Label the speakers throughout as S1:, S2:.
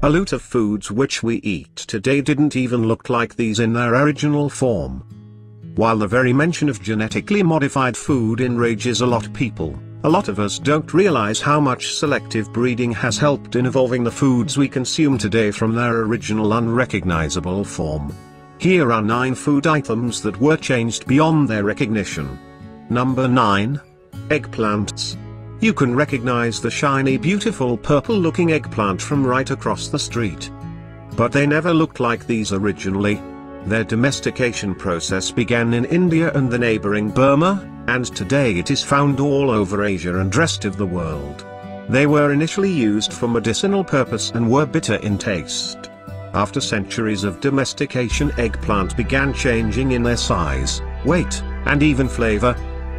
S1: A lot of foods which we eat today didn't even look like these in their original form. While the very mention of genetically modified food enrages a lot of people, a lot of us don't realize how much selective breeding has helped in evolving the foods we consume today from their original unrecognizable form. Here are 9 food items that were changed beyond their recognition. Number 9. Eggplants. You can recognize the shiny, beautiful purple-looking eggplant from right across the street. But they never looked like these originally. Their domestication process began in India and the neighboring Burma, and today it is found all over Asia and rest of the world. They were initially used for medicinal purpose and were bitter in taste. After centuries of domestication, eggplant began changing in their size, weight, and even flavor.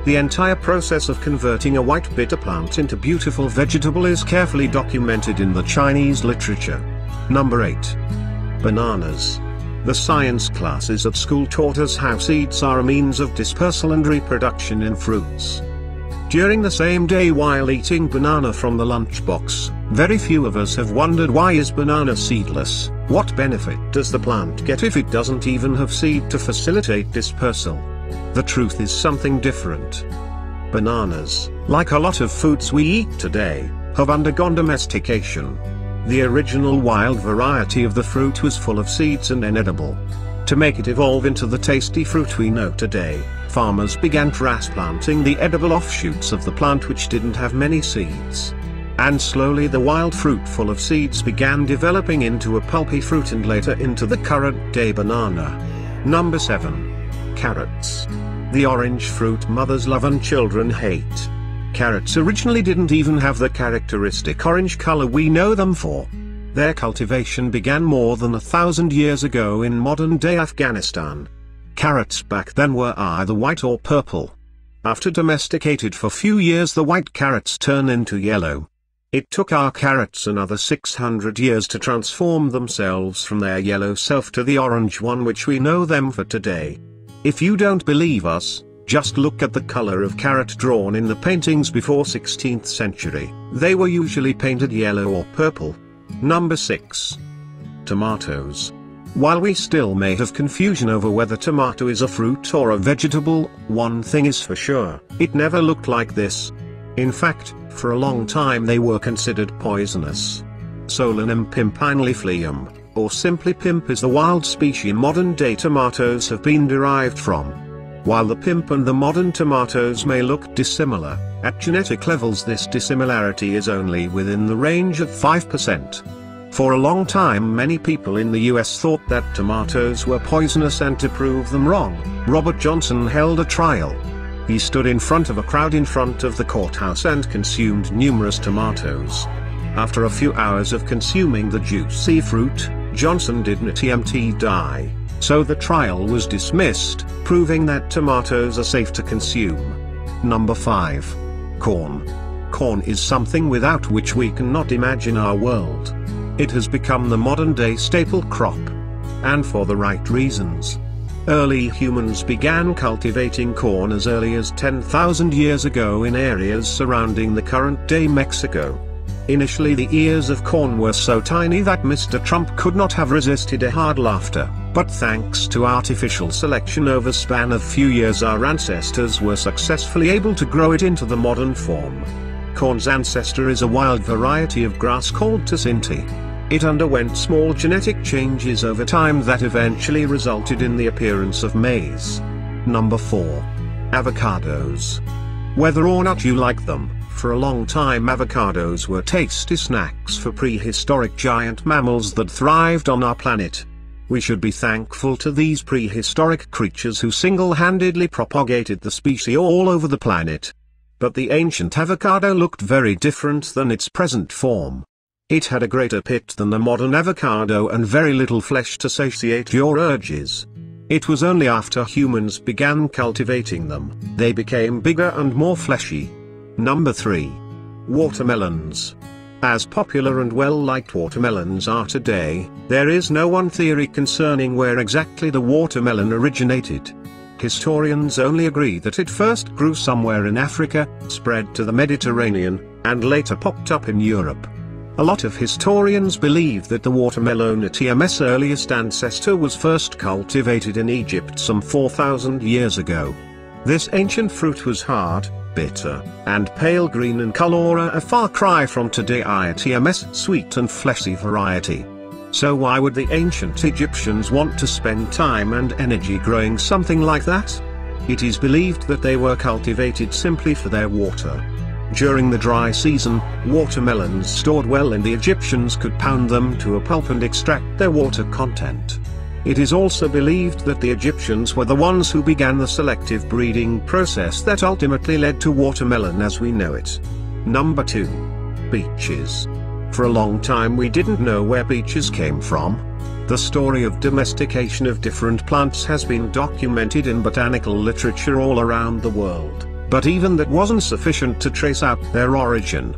S1: The entire process of converting a white bitter plant into beautiful vegetable is carefully documented in the Chinese literature. Number 8. Bananas. The science classes at school taught us how seeds are a means of dispersal and reproduction in fruits. During the same day while eating banana from the lunchbox, very few of us have wondered, why is banana seedless? What benefit does the plant get if it doesn't even have seed to facilitate dispersal? The truth is something different. Bananas, like a lot of foods we eat today, have undergone domestication. The original wild variety of the fruit was full of seeds and inedible. To make it evolve into the tasty fruit we know today, farmers began transplanting the edible offshoots of the plant which didn't have many seeds. And slowly the wild fruit full of seeds began developing into a pulpy fruit and later into the current-day banana. Number 7. Carrots. The orange fruit mothers love and children hate. Carrots originally didn't even have the characteristic orange color we know them for. Their cultivation began more than 1,000 years ago in modern-day Afghanistan. Carrots back then were either white or purple. After domesticated for few years, the white carrots turn into yellow. It took our carrots another 600 years to transform themselves from their yellow self to the orange one which we know them for today. If you don't believe us, just look at the color of carrot drawn in the paintings before 16th century. They were usually painted yellow or purple. Number 6. Tomatoes. While we still may have confusion over whether tomato is a fruit or a vegetable, one thing is for sure, it never looked like this. In fact, for a long time they were considered poisonous. Solanum pimpinellifolium, or simply pimp, is the wild species modern-day tomatoes have been derived from. While the pimp and the modern tomatoes may look dissimilar, at genetic levels this dissimilarity is only within the range of 5%. For a long time many people in the US thought that tomatoes were poisonous, and to prove them wrong, Robert Johnson held a trial. He stood in front of a crowd in front of the courthouse and consumed numerous tomatoes. After a few hours of consuming the juicy fruit, Johnson did not die. So the trial was dismissed, proving that tomatoes are safe to consume. Number 5. Corn. Corn is something without which we cannot imagine our world. It has become the modern-day staple crop. And for the right reasons. Early humans began cultivating corn as early as 10,000 years ago in areas surrounding the current-day Mexico. Initially the ears of corn were so tiny that Mr. Trump could not have resisted a hard laughter, but thanks to artificial selection over a span of few years our ancestors were successfully able to grow it into the modern form. Corn's ancestor is a wild variety of grass called Tacinti. It underwent small genetic changes over time that eventually resulted in the appearance of maize. Number 4. Avocados. Whether or not you like them, for a long time avocados were tasty snacks for prehistoric giant mammals that thrived on our planet. We should be thankful to these prehistoric creatures who single-handedly propagated the species all over the planet. But the ancient avocado looked very different than its present form. It had a greater pit than the modern avocado and very little flesh to satiate your urges. It was only after humans began cultivating them, they became bigger and more fleshy. Number 3. Watermelons. As popular and well-liked watermelons are today, there is no one theory concerning where exactly the watermelon originated. Historians only agree that it first grew somewhere in Africa, spread to the Mediterranean, and later popped up in Europe. A lot of historians believe that the watermelon ATM's earliest ancestor was first cultivated in Egypt some 4,000 years ago. This ancient fruit was hard, bitter, and pale green in color, a far cry from today's ATM's sweet and fleshy variety. So why would the ancient Egyptians want to spend time and energy growing something like that? It is believed that they were cultivated simply for their water. During the dry season, watermelons stored well and the Egyptians could pound them to a pulp and extract their water content. It is also believed that the Egyptians were the ones who began the selective breeding process that ultimately led to watermelon as we know it. Number 2. Peaches. For a long time we didn't know where peaches came from. The story of domestication of different plants has been documented in botanical literature all around the world, but even that wasn't sufficient to trace out their origin.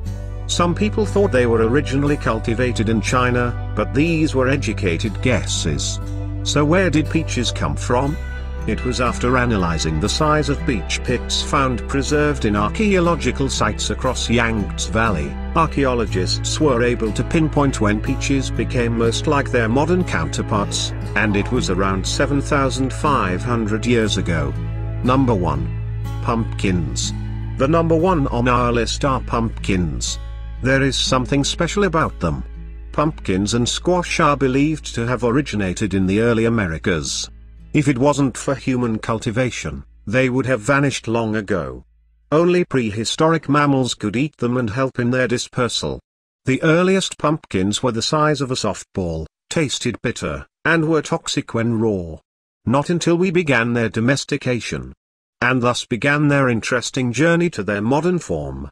S1: Some people thought they were originally cultivated in China, but these were educated guesses. So where did peaches come from? It was after analyzing the size of peach pits found preserved in archaeological sites across Yangtze Valley, archaeologists were able to pinpoint when peaches became most like their modern counterparts, and it was around 7,500 years ago. Number 1. Pumpkins. The number 1 on our list are pumpkins. There is something special about them. Pumpkins and squash are believed to have originated in the early Americas. If it wasn't for human cultivation, they would have vanished long ago. Only prehistoric mammals could eat them and help in their dispersal. The earliest pumpkins were the size of a softball, tasted bitter, and were toxic when raw. Not until we began their domestication. And thus began their interesting journey to their modern form.